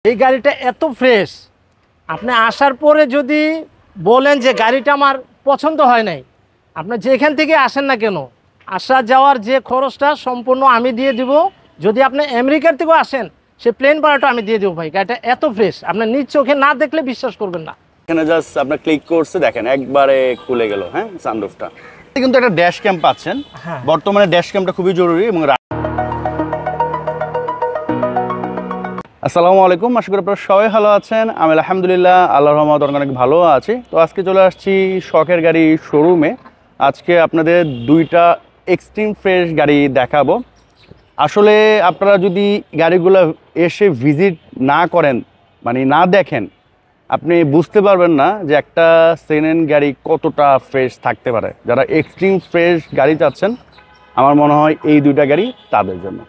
এই গাড়িটা এত ফ্রেশ, আপনি আসার পরে যদি বলেন যে গাড়িটা আমার পছন্দ হয় নাই, আপনি যেখান থেকে আসেন না কেন আসা যাওয়ার যে খরচটা সম্পূর্ণ আমি দিয়ে দিব। যদি আপনি আমেরিকার থেকেও আসেন সে প্লেন ভাড়াটা আমি দিয়ে দেবো ভাই। গাড়িটা এত ফ্রেশ, আপনার নিজ চোখে না দেখলে বিশ্বাস করবেন না। এখানে জাস্ট আপনার ক্লিক করছে, দেখেন একবারে খুলে গেল। হ্যাঁ, সানরুফটা কিন্তু একটা ড্যাশ ক্যাম পাচ্ছেন। বর্তমানে ড্যাশ ক্যামটা খুবই জরুরি। এবং আসসালামু আলাইকুম, আশা করি আপনারা সবাই ভালো আছেন। আমি আলহামদুলিল্লাহ আল্লাহর রহমতে অনেক ভালো আছি। তো আজকে চলে আসছি শখের গাড়ি শোরুমে। আজকে আপনাদের দুইটা এক্সট্রিম ফ্রেশ গাড়ি দেখাবো। আসলে আপনারা যদি গাড়িগুলো এসে ভিজিট না করেন, মানে না দেখেন, আপনি বুঝতে পারবেন না যে একটা সেকেন্ড গাড়ি কতটা ফ্রেশ থাকতে পারে। যারা এক্সট্রিম ফ্রেশ গাড়ি চাচ্ছেন, আমার মনে হয় এই দুইটা গাড়ি তাদের জন্য।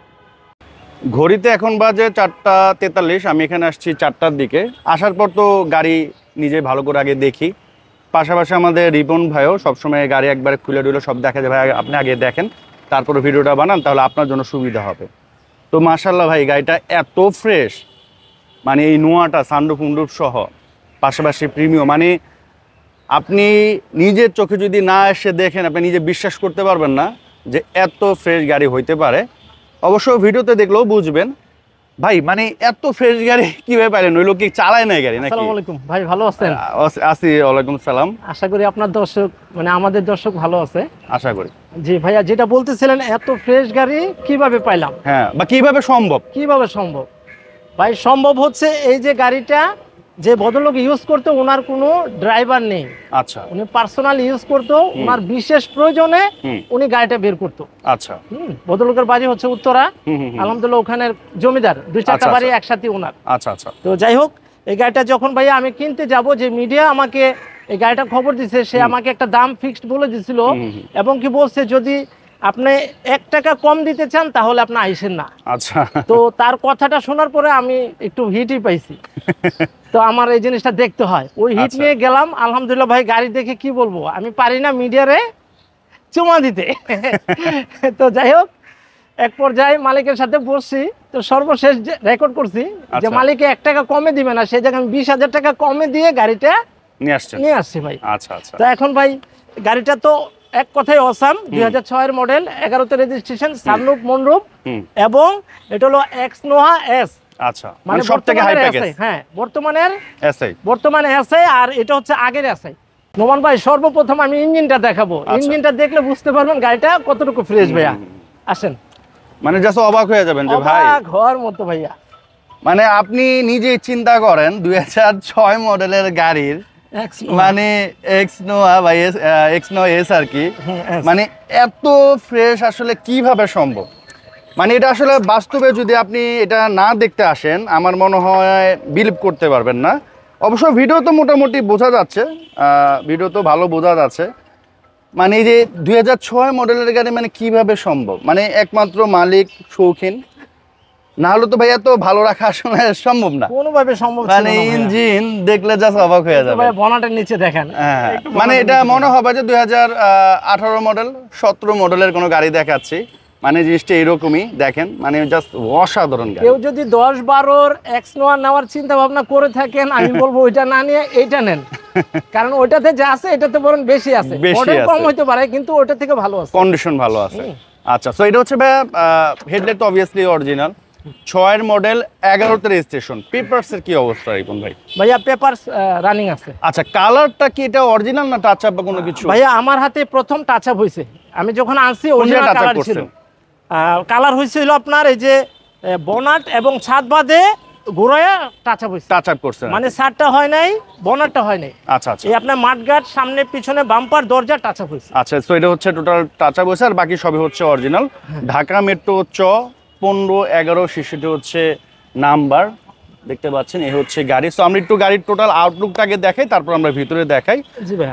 ঘড়িতে এখন বাজে 4:43। আমি এখানে আসছি 4টার দিকে। আসার পর তো গাড়ি নিজে ভালো করে আগে দেখি, পাশাপাশি আমাদের রিপন ভাইও সবসময় গাড়ি একবারে খুলে টুলে সব দেখা যায়। ভাই আপনি আগে দেখেন, তারপরে ভিডিওটা বানান, তাহলে আপনার জন্য সুবিধা হবে। তো মাশাআল্লাহ ভাই, গাড়িটা এত ফ্রেশ, মানে এই নোয়াটা সানরুফ উন্ডুফ সহ, পাশাপাশি প্রিমিয়াম, মানে আপনি নিজের চোখে যদি না এসে দেখেন আপনি নিজে বিশ্বাস করতে পারবেন না যে এত ফ্রেশ গাড়ি হইতে পারে। অবশ্য ভিডিওতে দেখলেও বুঝবেন। ভাই মানে এত ফ্রেশ গাড়ি কিভাবে পাইলেন? ওই লোক কি চালায় না গাড়ি নাকি? আসসালামু আলাইকুম ভাই, ভালো আছেন? আছি, ওয়ালাইকুম সালাম। আশা করি আপনার দর্শক মানে আমাদের দর্শক ভালো আছে, আশা করি। জি ভাইয়া, যেটা বলতেছিলেন এত ফ্রেশ গাড়ি কিভাবে পাইলাম, হ্যাঁ, বা কিভাবে সম্ভব? ভাই সম্ভব হচ্ছে এই যে গাড়িটা যে ভদ্রলোক ইউজ করতো ওনার কোনো ড্রাইভার নেই। আচ্ছা। উনি পার্সোনাল ইউজ করতো, ওনার বিশেষ প্রয়োজনে উনি গাড়িটা বের করতো। আচ্ছা। ভদ্রলোকের বাড়ি হচ্ছে উত্তরা, আলহামদুলিল্লাহ ওখানের জমিদার, 2-4টা বাড়ি একসাথে ওনার। আচ্ছা আচ্ছা। তো যাই হোক, এই গাড়িটা যখন ভাইয়া আমি কিনতে যাব, যে মিডিয়া আমাকে এই গাড়িটা খবর দিছে, সে আমাকে একটা দাম ফিক্সড বলে দিছিল এবং কি বলছে যদি আপনি 1 টাকা কম দিতে চান তাহলে আপনি আইসেন না। আচ্ছা। তো তার কথাটা শোনার পরে আমি একটু হিটই পাইছি। তো আমার এই জিনিসটা দেখতে হয়, ওই হিট নিয়ে গেলাম। আলহামদুলিল্লাহ ভাই, গাড়ি দেখে কি বলবো, আমি পারি না মিডিয়ারে চুমা দিতে। তো যাই হোক, এক পর্যায়ে মালিকের সাথে বসছি, তো সর্বশেষ রেকর্ড করছি যে মালিকে 1 টাকা কমে দিবে না, সেই জায়গায় আমি 20,000 টাকা কমে দিয়ে গাড়িটা নিয়ে আসছি ভাই। আচ্ছা আচ্ছা। তো এখন ভাই গাড়িটা তো এক কথায় অসাম, 2006 মডেল, 11তে রেজিস্ট্রেশন, সানরুফ মনরুফ, এবং এটা হলো এক্সনোহা এস। আচ্ছা, মানে সবথেকে হাই প্যাকেজ। হ্যাঁ, বর্তমানে এসআই, আর এটা হচ্ছে আগের এসআই। নোমান ভাই, সর্বপ্রথম আমি ইঞ্জিনটা দেখাবো। ইঞ্জিনটা দেখলে বুঝতে পারবেন গাড়িটা কতটুকু ফ্রেশ ভাইয়া। আসেন, মানে জাস্ট অবাক হয়ে যাবেন যে ভাই, অবাক হওয়ার মতো ভাইয়া। মানে আপনি নিজে চিন্তা করেন 2006 মডেলের গাড়ির, মানে এক্সনোয়া বা এক্সনো এস আর কি, মানে এত ফ্রেশ আসলে কিভাবে সম্ভব? মানে এটা আসলে বাস্তবে যদি আপনি এটা না দেখতে আসেন, আমার মনে হয় বিলিভ করতে পারবেন না। অবশ্য ভিডিও তো মোটামুটি বোঝা যাচ্ছে, ভিডিও তো ভালো বোঝা যাচ্ছে। মানে এই যে 2006 মডেলের গাড়ি মানে কিভাবে সম্ভব? মানে একমাত্র মালিক শৌখিন, না হলে তো ভাই এত ভালো রাখা আসলে সম্ভব না, কোনোভাবে সম্ভব। মানে ইঞ্জিন দেখলে জাস্ট অবাক হয়ে যাবে। ভাই বনাটের নিচে দেখেন, মানে এটা মনে হবে যে 2018 মডেল 17 মডেলের কোনো গাড়ি দেখাচ্ছি। মানে জিনিসটা এরকমই, দেখেন মানে জাস্ট অসাধারণ গাড়ি। কেউ যদি 10-12 এক্সনোয়া নেওয়ার চিন্তা ভাবনা করে থাকেন, আমি বলবো ওইটা না নিয়ে এইটা নেন, কারণ ওইটাতে যা আছে এটাতে বরং বেশি আছে। মডেল কম হতে পারে কিন্তু ওটা থেকে ভালো আছে, কন্ডিশন ভালো আছে। আচ্ছা, সো এটা হচ্ছে ভাই হেডলাইট তো অবভিয়াসলি অরিজিনাল, 6 মডেল, 11তে রেজিস্ট্রেশন। পেপারস এর কি অবস্থা রিপন ভাই? ভাইয়া পেপারস রানিং আছে। আচ্ছা, কালারটা কি এটা অরিজিনাল না টাচ আপ বা কোনো কিছু? ভাইয়া আমার হাতে প্রথম টাচ আপ হইছে, আমি যখন আনছি অরিজিনাল কালার ছিল। কালার হয়েছিল আপনার এই যে বনাট এবং ছাদ বাদে ঘুরায়া টাচ আপ হইছে, টাচ আপ করছে, মানে ছাদটা হয় নাই, বনাটটা হয় নাই। আচ্ছা আচ্ছা। এই আপনার মাঠগার্ড, সামনে পিছনে বাম্পার, দরজা টাচ আপ হইছে। আচ্ছা, সো এটা হচ্ছে টোটাল টাচ আপ হইছে, আর বাকি সবই হচ্ছে অরিজিনাল। ঢাকা মেট্রো 15-11 শিশুটি হচ্ছে নাম্বার, দেখতে পাচ্ছেন। এই হচ্ছে গাড়ি। সো আমরা একটু গাড়ির টোটাল আউটলুকটাকে দেখাই, তারপর আমরা ভিতরে দেখাই।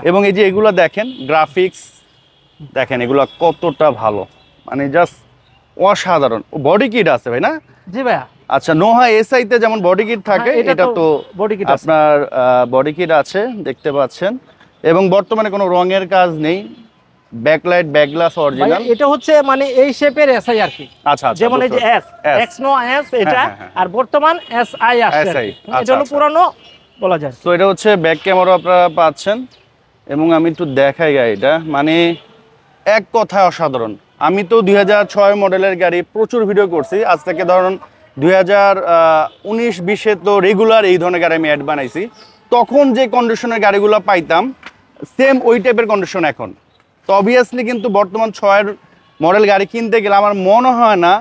এবং এই যে এগুলো দেখেন, গ্রাফিক্স দেখেন, এগুলো কতটা ভালো, মানে জাস্ট অসাধারণ। বডি কিট আছে ভাই না? জি ভাইয়া। আচ্ছা, নোহা এসআই তে যেমন বডি কিট থাকে, এটা তো আপনার বডি কিট আছে, দেখতে পাচ্ছেন। এবং বর্তমানে কোনো রঙের কাজ নেই, ব্যাকলাইট ব্যাক গ্লাস অরিজিনাল। এটা হচ্ছে মানে এই শেপের এসআই আর কি। আচ্ছা আচ্ছা, যেমন এই যে এস এক্স নো এস এটা, আর বর্তমান এসআই আসছে। এটা হলো পুরানো বলা যায়। তো এটা হচ্ছে ব্যাক ক্যামেরা আপনারা পাচ্ছেন, এবং আমি একটু দেখাই গাড়িটা, মানে এক কথায় অসাধারণ। আমি তো 2006 মডেলের গাড়ি প্রচুর ভিডিও করছি, আজ থেকে ধরুন 2019-20-এ তো রেগুলার এই ধরনের গাড়ি আমি অ্যাড বানাইছি। তখন যে কন্ডিশনের গাড়িগুলো পাইতাম সেম ওই টাইপের কন্ডিশন এখন। তো অবভিয়াসলি কিন্তু বর্তমান 6-এর মডেল গাড়ি কিনতে গেলে আমার মনে হয় না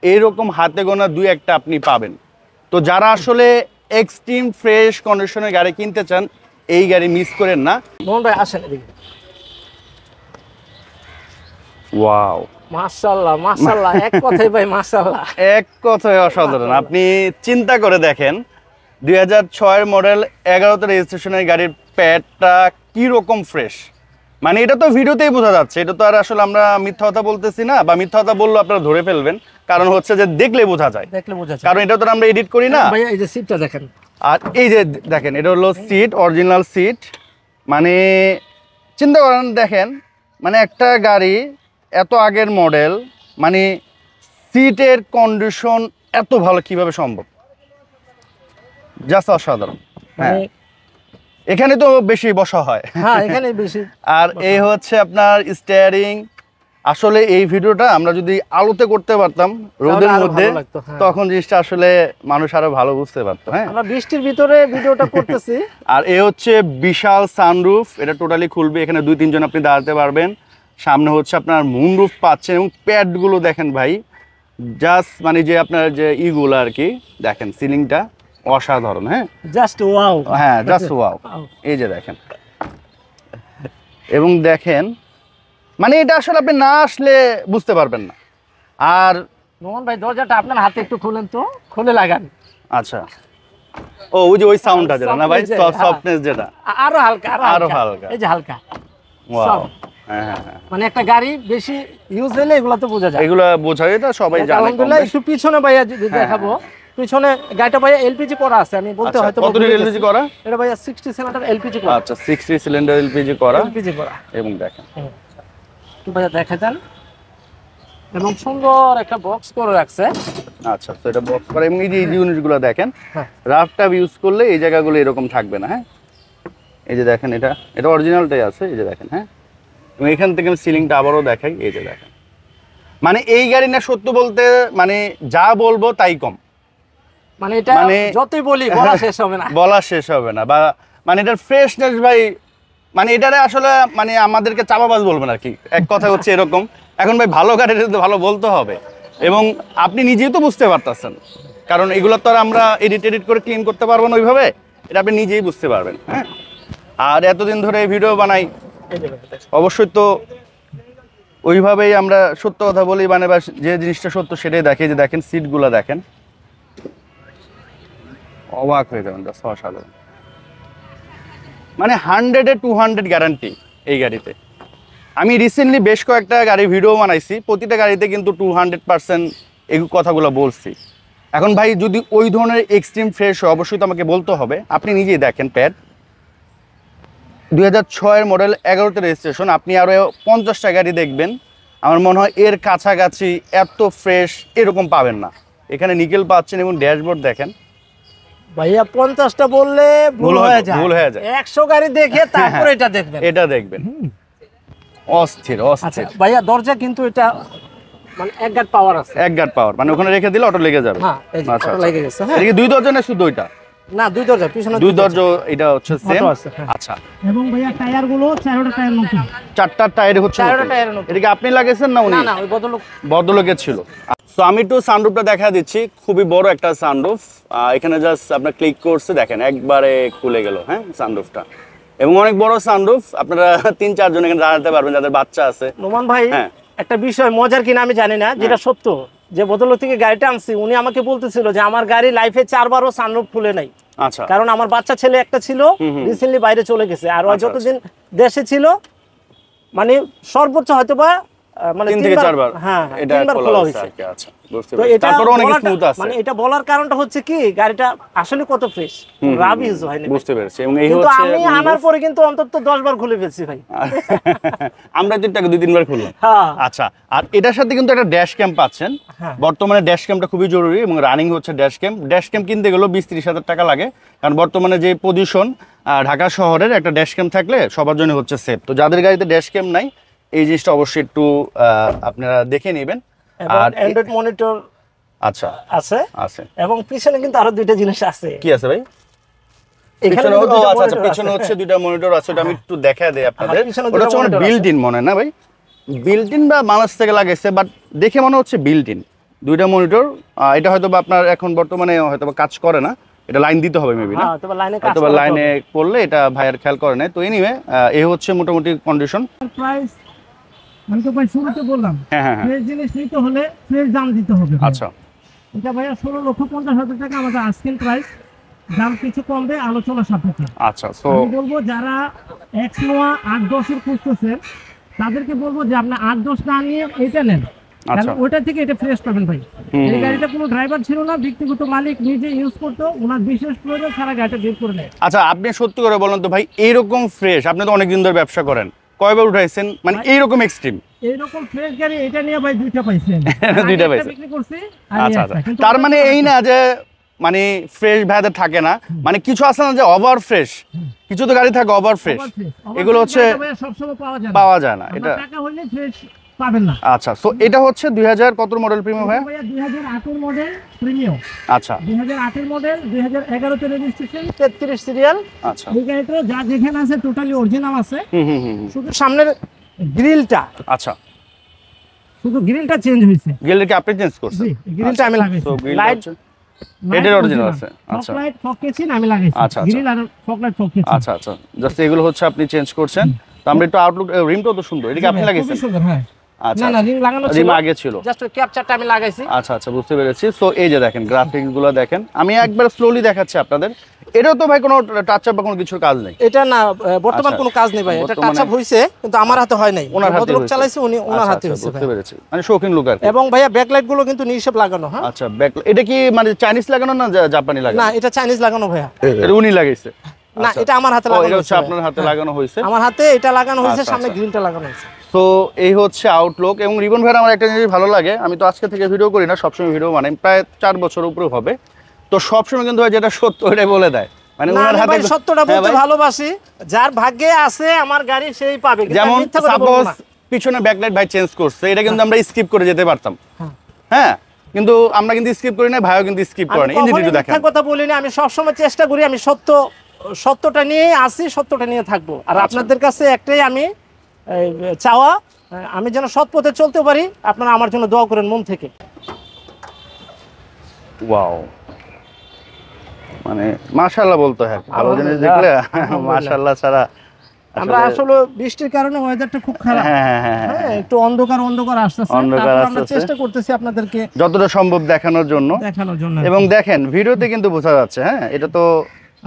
এইরকম হাতে গোনা 2-1টা আপনি পাবেন। তো যারা আসলে এক্সট্রিম ফ্রেশ কন্ডিশনের গাড়ি কিনতে চান এই গাড়ি মিস করেন না। মোহন ভাই আসেন এদিকে। ওয়াও, মাশাআল্লাহ মাশাআল্লাহ, এক কথাই ভাই মাশাআল্লাহ, এক কথায় অসাধারণ। আপনি চিন্তা করে দেখেন 2006 মডেল 11তে রেজিস্ট্রেশনের গাড়ির প্যাডটা কি রকম ফ্রেশ, মানে এটা তো ভিডিওতেই বোঝা যাচ্ছে। এটা তো আর আসলে আমরা মিথ্যা কথা বলতেছি না, বা মিথ্যা কথা বললে আপনারা ধরে ফেলবেন, কারণ হচ্ছে যে দেখলে বোঝা যায়, দেখলে বোঝা যায়, কারণ এটা তো আমরা এডিট করি না। ভাই এই যে সিটটা দেখেন, আর এই যে দেখেন এটা হলো সিট, অরিজিনাল সিট। মানে চিন্তা করেন, দেখেন মানে একটা গাড়ি এত আগের মডেল, মানে সিটের কন্ডিশন এত ভালো কিভাবে সম্ভব, জাস্ট অসাধারণ। হ্যাঁ, মানে এখানে তো বেশি বসা হয়। হ্যাঁ এখানে বেশি। আর এই হচ্ছে আপনার স্টিয়ারিং। আসলে এই ভিডিওটা আমরা যদি আলোতে করতে পারতাম রোদের মধ্যে, তখন জিনিসটা আসলে মানুষ আরো ভালো বুঝতে পারতো। হ্যাঁ, আমরা বৃষ্টির ভিতরে ভিডিওটা করতেছি। আর এই হচ্ছে বিশাল সানরুফ, এটা টোটালি খুলবে, এখানে 2-3 জন আপনি দাঁড়াতে পারবেন। সামনে হচ্ছে আপনার মুনরুফ পাচ্ছেন, এবং প্যাডগুলো দেখেন ভাই, জাস্ট মানে যে আপনার যে ইগুলো আর কি, দেখেন সিলিংটা অসাধারণ। হ্যাঁ, জাস্ট ওয়াও, হ্যাঁ জাস্ট ওয়াও। এই যে দেখেন, এবং দেখেন মানে এটা আসলে আপনি না আসলে বুঝতে পারবেন না। আর মোহন ভাই দরজাটা আপনার হাতে একটু খুলেন তো, খুলে লাগান। আচ্ছা, ও ওই যে ওই সাউন্ডটা যেটা না ভাই, সফটনেস যেটা আরো হালকা, আরো হালকা, এই যে হালকা। ওয়াও, হ্যাঁ হ্যাঁ হ্যাঁ, মানে একটা গাড়ি বেশি ইউজ হলে এগুলা তো বোঝা যায়, এগুলা বোঝা যায়, এটা সবাই জানে। আলহামদুলিল্লাহ। একটু পিছনে ভাইয়া যদি দেখাবো, পিছনে গাড়িটা ভাইয়া এলপিজি করা আছে, আমি বলতে হয়তো কত লিটার এলপিজি করা, এটা ভাইয়া 60 সিলিন্ডার এলপিজি করা। আচ্ছা, 60 সিলিন্ডার এলপিজি করা, এলপিজি করা। এবং দেখেন একটু ভাইয়া দেখা যান, এবং সুন্দর একটা বক্স করে রাখছে। আচ্ছা, তো এটা বক্স করা, এবং এই যে ইউনিটগুলো দেখেন, হ্যাঁ, রাফ টাপ ইউজ করলে এই জায়গাগুলো এরকম থাকবে না। হ্যাঁ, এই যে দেখেন এটা অরিজিনালটাই আছে, এই যে দেখেন। হ্যাঁ, এবং এখান থেকে আমি সিলিংটা আবারও দেখাই, এই যে দেখেন। মানে এই গাড়ি না সত্য বলতে মানে যা বলবো তাই কম, মানে এটা যতই বলি বলা শেষ হবে না, বলা শেষ হবে না। বা মানে এটার ফ্রেশনেস ভাই, মানে এটারে আসলে মানে আমাদেরকে চাপাবাজ বলবেন আর কি, এক কথা হচ্ছে এরকম। এখন ভাই ভালো গাড়ি তো ভালো বলতে হবে, এবং আপনি নিজেই তো বুঝতে পারতেছেন, কারণ এগুলো তো আর আমরা এডিট করে ক্লিন করতে পারবো না ওইভাবে, এটা আপনি নিজেই বুঝতে পারবেন। হ্যাঁ, আর এতদিন ধরে ভিডিও বানাই, অবশ্যই তো ওইভাবেই আমরা সত্য কথা বলি, মানে বা যে জিনিসটা সত্য সেটাই দেখে। যে দেখেন সিটগুলো দেখেন, অবাক হয়ে যাবেন, জাস্ট অসাধারণ। মানে 100-এ 200 গ্যারান্টি এই গাড়িতে। আমি রিসেন্টলি বেশ কয়েকটা গাড়ি ভিডিও বানাইছি, প্রতিটা গাড়িতে কিন্তু 200% এই কথাগুলো বলছি। এখন ভাই যদি ওই ধরনের এক্সট্রিম ফ্রেশ হয়, অবশ্যই তো আমাকে বলতে হবে। আপনি নিজেই দেখেন প্যাড, 2006 মডেল 11তে রেজিস্ট্রেশন, আপনি আরও 50টা গাড়ি দেখবেন, আমার মনে হয় এর কাছাকাছি এত ফ্রেশ এরকম পাবেন না। এখানে নিকেল পাচ্ছেন, এবং ড্যাশবোর্ড দেখেন ভাইয়া 50টা বললে ভুল হয়ে যায়, 100 গাড়ি দেখে তারপর এটা দেখবেন, এটা দেখবেন। অস্থির অস্থির। ভাইয়া দরজা কিন্তু এটা মানে এক গার্ড পাওয়ার আছে, এক গার্ড পাওয়ার, মানে ওখানে রেখে দিলে অটো লেগে যাবে। হ্যাঁ, এই যে অটো লেগে গেছে। হ্যাঁ, এটা কি 2 দরজা না শুধু ওইটা? না, 2 দরজা, পিছনে 2 দরজা, এটা হচ্ছে সেম। আচ্ছা, এবং ভাইয়া টায়ার গুলো 4টা টায়ার নতুন, 4টা টায়ার হচ্ছে 4টা টায়ার নতুন। এটা কি আপনি লাগিয়েছেন না উনি? না না, ওই বদলোকের ছিল। সো আমি একটু সানরুফটা দেখা দিচ্ছি, খুবই বড় একটা সানরুফ। এখানে জাস্ট আপনার ক্লিক করছে, দেখেন একবারে খুলে গেল। হ্যাঁ, সানরুফটা, এবং অনেক বড় সানরুফ, আপনারা 3-4 জন এখানে দাঁড়াতে পারবেন যাদের বাচ্চা আছে। নোমান ভাই, একটা বিষয় মজার কিনা আমি জানি না, যেটা সত্য, যে বদল থেকে গাড়িটা আনছি, উনি আমাকে বলতেছিল যে আমার গাড়ি লাইফে 4 বারও সানরুফ খুলে নাই। আচ্ছা, কারণ আমার বাচ্চা ছেলে একটা ছিল, রিসেন্টলি বাইরে চলে গেছে, আর যতদিন দেশে ছিল মানে সর্বোচ্চ হয়তোবা মানে 3 থেকে 4 বার হ্যাঁ এটা তিনবার খোলা হয়েছে। আচ্ছা বুঝতে তো পেরেছি। এটা তারপরে অনেক স্মুথ আছে। মানে এটা বলার কারণটা হচ্ছে কি গাড়িটা আসলে কত ফ্রেশ, রাব ইউজ হয়নি। বুঝতে পেরেছি। এবং এই কিন্তু হচ্ছে আমি আনার পরে কিন্তু অন্তত 10 বার খুলে ফেলছি ভাই। আমরা তো টাকা 2-3 বার খুললাম। হ্যাঁ আচ্ছা, আর এটার সাথে কিন্তু একটা ড্যাশ ক্যাম পাচ্ছেন। হ্যাঁ। বর্তমানে ড্যাশ ক্যামটা খুবই জরুরি এবং রানিং হচ্ছে ড্যাশ ক্যাম। ড্যাশ ক্যাম কিনতে গেলেও 20-30 হাজার টাকা লাগে, কারণ বর্তমানে যে পজিশন ঢাকা শহরের একটা ড্যাশ ক্যাম থাকলে সবার জন্য হচ্ছে সেফ। তো যাদের গাড়িতে ড্যাশ ক্যাম নাই এই জিনিসটা অবশ্যই একটু আপনারা দেখে নেবেন। আর অ্যান্ড্রয়েড মনিটর আচ্ছা আছে এবং পিছনে কিন্তু আরো দুইটা জিনিস আছে। কি আছে ভাই? এখানে পিছনে হচ্ছে দুইটা মনিটর আছে, ওটা আমি একটু দেখায় দেই আপনাদের। ওটা হচ্ছে মানে বিল্ট ইন মনে হয় না ভাই, বিল্ট ইন বা বাংলাদেশ থেকে লাগাইছে, বাট দেখে মনে হচ্ছে বিল্ট ইন দুইটা মনিটর। এটা হয়তো বা আপনার এখন বর্তমানে হয়তো বা কাজ করে না, এটা লাইন দিতে হবে মেবি না, হয়তো বা লাইনে করলে এটা ভাইয়ের খেয়াল করে না। তো এনিওয়ে এই হচ্ছে মোটামুটি কন্ডিশন। প্রাইস আমি তো ভাই শুরুতে বললাম ফ্রেশ জিনিস নিতে হলে ফ্রেশ দাম দিতে হবে। আচ্ছা, এটা ভাইয়া 16,50,000 টাকা আমাদের আজকের প্রাইস, দাম কিছু কমবে আলোচনা সাপেক্ষে। আচ্ছা, সো আমি বলবো যারা এক্স নোয়া 8-10 এর খুঁজতেছেন তাদেরকে বলবো যে আপনি 8-10 না নিয়ে এটা নেন, কারণ ওইটা থেকে এটা ফ্রেশ পাবেন ভাই। এই গাড়িটা কোনো ড্রাইভার ছিল না, ব্যক্তিগত মালিক নিজে ইউজ করতো, ওনার বিশেষ প্রয়োজন সারা গাড়িটা বের করে নেয়। আচ্ছা, আপনি সত্যি করে বলেন তো ভাই, এইরকম ফ্রেশ আপনি তো অনেকদিন ধরে ব্যবসা করেন, কয়বার উঠাইছেন মানে এইরকম এক্সট্রিম? এইরকম ফ্রেশ গাড়ি এটা নিয়ে ভাই দুইটা পাইছেন। দুইটা পাইছেন? বিক্রি করছি। আচ্ছা, তার মানে এই না যে মানে ফ্রেশ ভ্যাদে থাকে না, মানে কিছু আছে না যে ওভার ফ্রেশ, কিছু তো গাড়ি থাকে ওভার ফ্রেশ, এগুলো হচ্ছে সবসময় পাওয়া যায় না। এটা টাকা হইলে ফ্রেশ পাবেন না। আচ্ছা, সো এটা হচ্ছে 2000 কত মডেল প্রিমিয়াম ভাই? 2008 এর মডেল প্রিমিয়াম। আচ্ছা, 2008 এর মডেল, 2011 তে রেজিস্ট্রেশন, 33 সিরিয়াল। আচ্ছা, এই গাড়িটা যা যেখানে আছে টোটালি অরিজিনাল আছে। শুধু সামনের গ্রিলটা, আচ্ছা, শুধু গ্রিলটা চেঞ্জ হয়েছে। গ্রিলটা কি আপনি চেঞ্জ করছেন? জি, গ্রিলটা আমি লাগাইছি। তো গ্রিল এটার অরিজিনাল আছে। আচ্ছা, ফগ লাইট ফগ কেচিন আমি লাগাইছি। আচ্ছা, গ্রিল আর ফগ লাইট ফগ কেচিন। আচ্ছা, জাস্ট এগুলো হচ্ছে আপনি চেঞ্জ করছেন। তো আমরা একটু আউটলুক, রিমটাও তো সুন্দর, এটা কি আপনি লাগাইছেন? খুব সুন্দর। হ্যাঁ, আচ্ছা, না রিং লাগানো ছিল, রিম আগে ছিল, জাস্ট ক্যাপচারটা আমি লাগাইছি। আচ্ছা, বুঝতে পেরেছি। সো এই যে দেখেন গ্রাফিক্স গুলো দেখেন, আমি একবার স্লোলি দেখাচ্ছি আপনাদের। এটাও তো ভাই কোনো টাচ আপ বা কোনো কিছুর কাজ নেই? এটা না, বর্তমান কোনো কাজ নেই ভাই, এটা টাচ আপ হইছে কিন্তু আমার হাতে হয় নাই, ওনার হাতে লোক চালাইছে, উনি ওনার হাতে হইছে ভাই। বুঝতে পেরেছি, মানে শৌখিন লুক আর কি। এবং ভাইয়া ব্যাকলাইট গুলো কিন্তু নিঃসব লাগানো। হ্যাঁ, আচ্ছা, এটা কি মানে চাইনিজ লাগানো না জাপানি লাগানো? না, এটা চাইনিজ লাগানো ভাইয়া। এটা উনি লাগাইছে? না, এটা আমার হাতে লাগানো হচ্ছে। আপনার হাতে লাগানো হয়েছে? আমার হাতে এটা লাগানো হয়েছে, সামনে গ্রিলটা লাগানো হয়েছে। তো এই হচ্ছে আউটলুক। এবং রিবন ভাই আমার একটা জিনিস ভালো লাগে, আমি তো আজকে থেকে ভিডিও করি না, সবসময় ভিডিও বানাই, প্রায় 4 বছর উপরে হবে। তো সবসময় কিন্তু ভাই যেটা সত্য ওটাই বলে দেয়, মানে ওনার হাতে সত্যটা বলতে ভালোবাসি, যার ভাগ্যে আছে আমার গাড়ি সেই পাবে। যেমন সাপোজ পিছনে ব্যাকলাইট ভাই চেঞ্জ করছে, এটা কিন্তু আমরা স্কিপ করে যেতে পারতাম। হ্যাঁ, কিন্তু আমরা কিন্তু স্কিপ করি না, ভাইও কিন্তু স্কিপ করে না। ইঞ্জিনটা দেখেন, মিথ্যা কথা বলি না, আমি সবসময় চেষ্টা করি, আমি সত্যটা নিয়েই আসি, সত্যটা নিয়ে থাকবো। আর আপনাদের কাছে একটাই আমি চাওয়া, আমি যেন সৎ পথে চলতে পারি, আপনারা আমার জন্য দোয়া করেন মন থেকে। ওয়াও, মানে মাশাআল্লাহ বলতে হয়, ভালো জিনিস দেখলে মাশাআল্লাহ ছাড়া। আমরা আসলে বৃষ্টির কারণে ওয়েদারটা খুব খারাপ। হ্যাঁ, একটু অন্ধকার আসতেছে, তারপর আমরা চেষ্টা করতেছি আপনাদেরকে যতটা সম্ভব দেখানোর জন্য। এবং দেখেন ভিডিওতে কিন্তু বোঝা যাচ্ছে, হ্যাঁ, এটা তো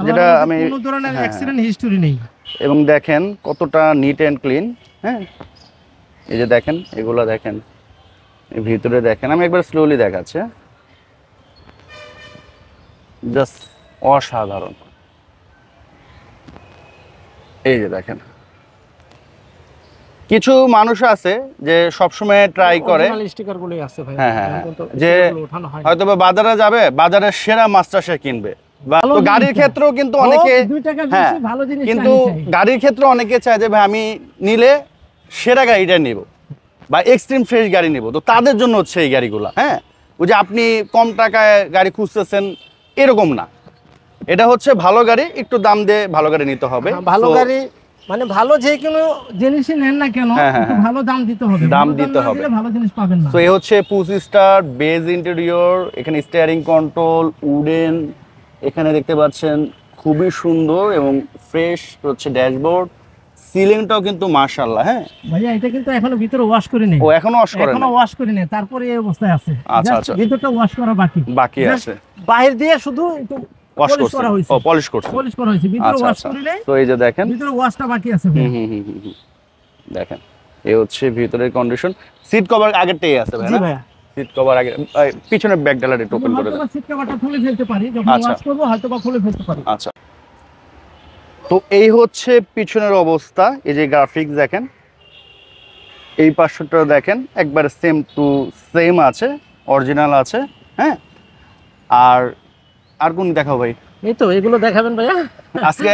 যেটা আমি কোনো ধরনের অ্যাক্সিডেন্ট হিস্টরি নেই। এবং দেখেন কতটা নিট এন্ড ক্লিন। হ্যাঁ, এই যে দেখেন, এগুলো দেখেন, এই ভিতরে দেখেন, আমি একবার স্লোলি দেখাচ্ছি, জাস্ট অসাধারণ। এই যে দেখেন, কিছু মানুষ আছে যে সবসময় ট্রাই করে, হ্যাঁ, যে হয়তো বাজারে যাবে, বাজারের সেরা মাছটা সে কিনবে, তো গাড়ির ক্ষেত্রেও কিন্তু অনেকে, হ্যাঁ, কিন্তু গাড়ির ক্ষেত্রে অনেকে চায় যে ভাই আমি নিলে সেরা গাড়িটা নিব বা এক্সট্রিম ফ্রেশ গাড়ি নিব। তো তাদের জন্য হচ্ছে এই গাড়িগুলো। হ্যাঁ, ওই যে আপনি কম টাকায় গাড়ি খুঁজতেছেন এরকম না, এটা হচ্ছে ভালো গাড়ি, একটু দাম দিয়ে ভালো গাড়ি নিতে হবে। ভালো গাড়ি মানে ভালো যে কোনো জিনিসই নেন না কেন, ভালো দাম দিতে হবে, ভালো জিনিস পাবেন না। তো এই হচ্ছে 25 স্টার বেজ ইন্টেরিয়র, এখানে স্টিয়ারিং কন্ট্রোল উডেন, এখানে দেখতে পাচ্ছেন খুবই সুন্দর এবং ফ্রেশ হচ্ছে ড্যাশবোর্ড, সিলিংটাও কিন্তু মাশাআল্লাহ। হ্যাঁ ভাইয়া, এটা কিন্তু এখনো ভিতরে ওয়াশ করি নাই। ও এখনো ওয়াশ করি নাই, তারপরে এই অবস্থায় আছে। আচ্ছা, ভিতরটা ওয়াশ করা বাকি আছে, বাইরে দিয়ে শুধু একটু পলিশ করা হয়েছে, ভিতরে ওয়াশ করি নাই। তো এই যে দেখেন, ভিতরে ওয়াশটা বাকি আছে। দেখেন এই হচ্ছে ভিতরের কন্ডিশন। সিট কভার আগেরটাই আছে ভাই জি না? ভাইয়া, সিট কভার আগে পিছনে ব্যাক ডালার একটু ওপেন করে দেন। হয়তো সিট কভারটা খুলে ফেলতে পারি, যখন আচ্ছা। ওয়াশ করব হয়তো বা খুলে ফেলতে পারি। আচ্ছা, তো এই হচ্ছে পিছনের অবস্থা। এই যে গ্রাফিক্স দেখেন, এই পাশটা দেখেন একবার সেম টু সেম আছে, অরিজিনাল আছে। হ্যাঁ, আর আর কোন দেখাও ভাই? এই তো এগুলো দেখাবেন ভাইয়া? আজকে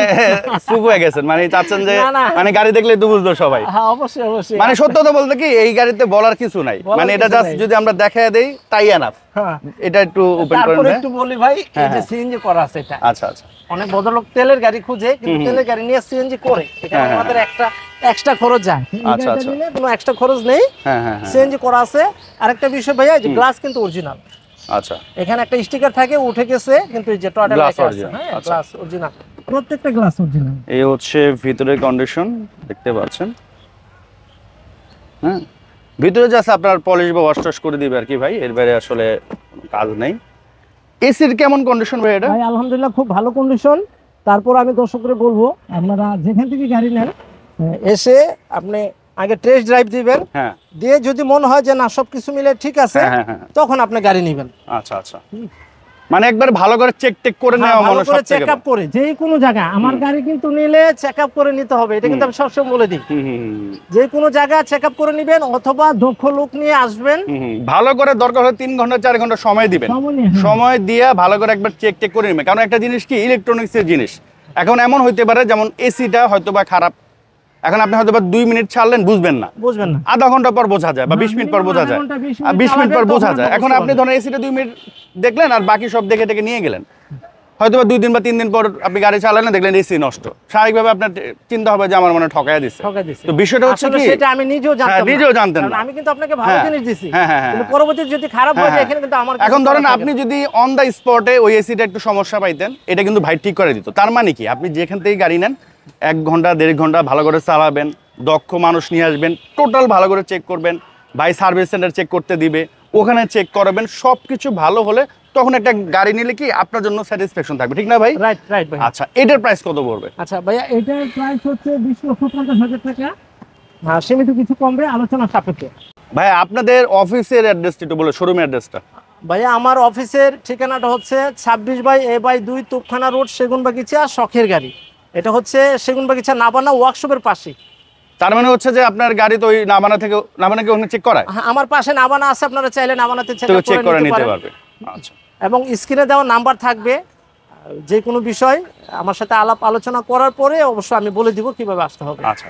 চুপ হয়ে গেছেন, মানে চাচ্ছেন যে না, না। মানে গাড়ি দেখলে তো বুঝতো সবাই। হ্যাঁ অবশ্যই অবশ্যই। মানে সত্য কথা বলতে কি এই গাড়িতে বলার কিছু নাই, বলার মানে এটা কিছু জাস্ট নাই। যদি আমরা দেখায় দেই তাই এনাফ। হ্যাঁ, এটা একটু ওপেন করে তারপরে দেন। একটু বলি ভাই, এই হ্যাঁ, যে হ্যাঁ। সিএনজি করা আছে এটা। আচ্ছা আচ্ছা, অনেক ভদ্রলোক তেলের গাড়ি খুঁজে, কিন্তু হুম, হুম। তেলের গাড়ি নিয়ে সিএনজি করে, এখানে হ্যাঁ, হ্যাঁ, আমাদের একটা এক্সট্রা খরচ যায়। এই আচ্ছা, গাড়িটা আচ্ছা। নিলে কোনো এক্সট্রা খরচ নেই, হ্যাঁ হ্যাঁ হ্যাঁ, সিএনজি করা আছে। আরেকটা বিষয় ভাইয়া, এই যে গ্লাস কিন্তু অরিজিনাল। আচ্ছা এখানে একটা স্টিকার থাকে, উঠে গেছে, কিন্তু এই যে টোটাল Glass লেখা আছে, original, হ্যাঁ আচ্ছা। গ্লাস অরিজিনাল, প্রত্যেকটা গ্লাস অরিজিনাল। এই হচ্ছে ভিতরের কন্ডিশন, দেখতে পাচ্ছেন। হ্যাঁ, ভিতরে জাস্ট আপনার পলিশ বা ওয়াশ টাশ করে দিবে আর কি ভাই, এর বাইরে আসলে কোনো কাজ নেই। এসির কেমন কন্ডিশন ভাই এটা? ভাই আলহামদুলিল্লাহ খুব ভালো কন্ডিশন। তারপর আমি দর্শকদের বলবো, আপনারা যেখান থেকে গাড়ি নেন, এসে আপনি আগে টেস্ট ড্রাইভ দিবেন, হ্যাঁ দিয়ে যদি মনে হয় যে না সবকিছু মিলে ঠিক আছে, হ্যাঁ হ্যাঁ, তখন আপনি গাড়ি নেবেন। আচ্ছা আচ্ছা, মানে একবার ভালো করে চেক টেক করে নেওয়া মনে ভালো করে সবথেকে চেক আপ করে, যে কোনো জায়গায় আমার গাড়ি কিন্তু নিলে চেক আপ করে নিতে হবে, এটা কিন্তু আমি সবসময় বলে দিই। যে কোনো জায়গায় চেক আপ করে নেবেন, অথবা দক্ষ লোক নিয়ে আসবেন। ভালো করে দরকার হলে 3 ঘন্টা 4 ঘন্টা সময় দিবেন, সময় নিয়ে, হ্যাঁ। সময় দিয়ে ভালো করে একবার চেক টেক করে নেবেন। কারণ একটা জিনিস কি, ইলেকট্রনিক্সের জিনিস, এখন এমন হইতে পারে যেমন এসিটা হয়তো বা খারাপ, এখন আপনি হয়তো বা 2 মিনিট ছাড়লেন বুঝবেন না, বুঝবেন না। আধা ঘন্টা পর বোঝা যায় বা 20 মিনিট পর বোঝা যায়, 20 মিনিট পর বোঝা যায়। এখন আপনি ধরেন এসিটা 2 মিনিট দেখলেন আর বাকি সব দেখে টেকে নিয়ে গেলেন, হয়তো বা 2 দিন বা 3 দিন পর আপনি গাড়ি চালালেন, দেখলেন এসি নষ্ট, স্বাভাবিকভাবে আপনার চিন্তা হবে যে আমার মনে হয় ঠকায়া দিচ্ছে। ঠকাই দিছে। তো বিষয়টা হচ্ছে আসলে কি, সেটা আমি নিজেও জানতাম হ্যাঁ, না। নিজেও জানতেন কারণ না। আমি কিন্তু আপনাকে ভালো হ্যাঁ, জিনিস দিছি, হ্যাঁ, হ্যাঁ, কিন্তু হ্যাঁ। পরবর্তীতে যদি খারাপ হয়ে যায়, হ্যাঁ, এখানে কিন্তু আমার এখন কিছু ধরেন করার আপনি থাকে না। যদি অন দা স্পটে ওই এসিটা একটু সমস্যা পাইতেন, এটা কিন্তু ভাই ঠিক করে দিত। তার মানে কি, আপনি যেখান থেকে গাড়ি নেন 1 ঘন্টা 1.5 ঘন্টা ভালো করে চালাবেন, দক্ষ মানুষ নিয়ে আসবেন, টোটাল ভালো করে চেক করবেন, ভাই সার্ভিস সেন্টার চেক করতে দিবে, ওখানে চেক করাবেন, সব কিছু ভালো হলে তখন একটা গাড়ি নিলে কি আপনার জন্য স্যাটিসফ্যাকশন থাকবে, ঠিক না ভাই? রাইট রাইট ভাই। আচ্ছা, এটার প্রাইস কত পড়বে? আচ্ছা ভাইয়া, এটার প্রাইস হচ্ছে 20,50,000 টাকা। হ্যাঁ, সীমিত কিছু কমবে, আলোচনা সাপেক্ষে। ভাই আপনাদের অফিসের অ্যাড্রেসটা একটু বলে, শোরুমের অ্যাড্রেসটা। ভাইয়া আমার অফিসের ঠিকানাটা হচ্ছে 26/A/2 তোপখানা রোড, সেগুনবাগিচা, শখের গাড়ি। এটা হচ্ছে সেগুনবাগিচা নাবানা ওয়ার্কশপের পাশে। তার মানে হচ্ছে যে আপনার গাড়ি তো ওই নাবানা থেকে, নাবানা কি ওখানে চেক করায়, হ্যাঁ, আমার পাশে নাবানা আছে, আপনারা চাইলে নাবানাতে তো চেক করে নিতে পারেন। পারবে। আচ্ছা, এবং স্ক্রিনে দেওয়া নাম্বার থাকবে, যে কোনো বিষয় আমার সাথে আলাপ আলোচনা করার পরে অবশ্যই আমি বলে দিব কিভাবে আসতে হবে। আচ্ছা।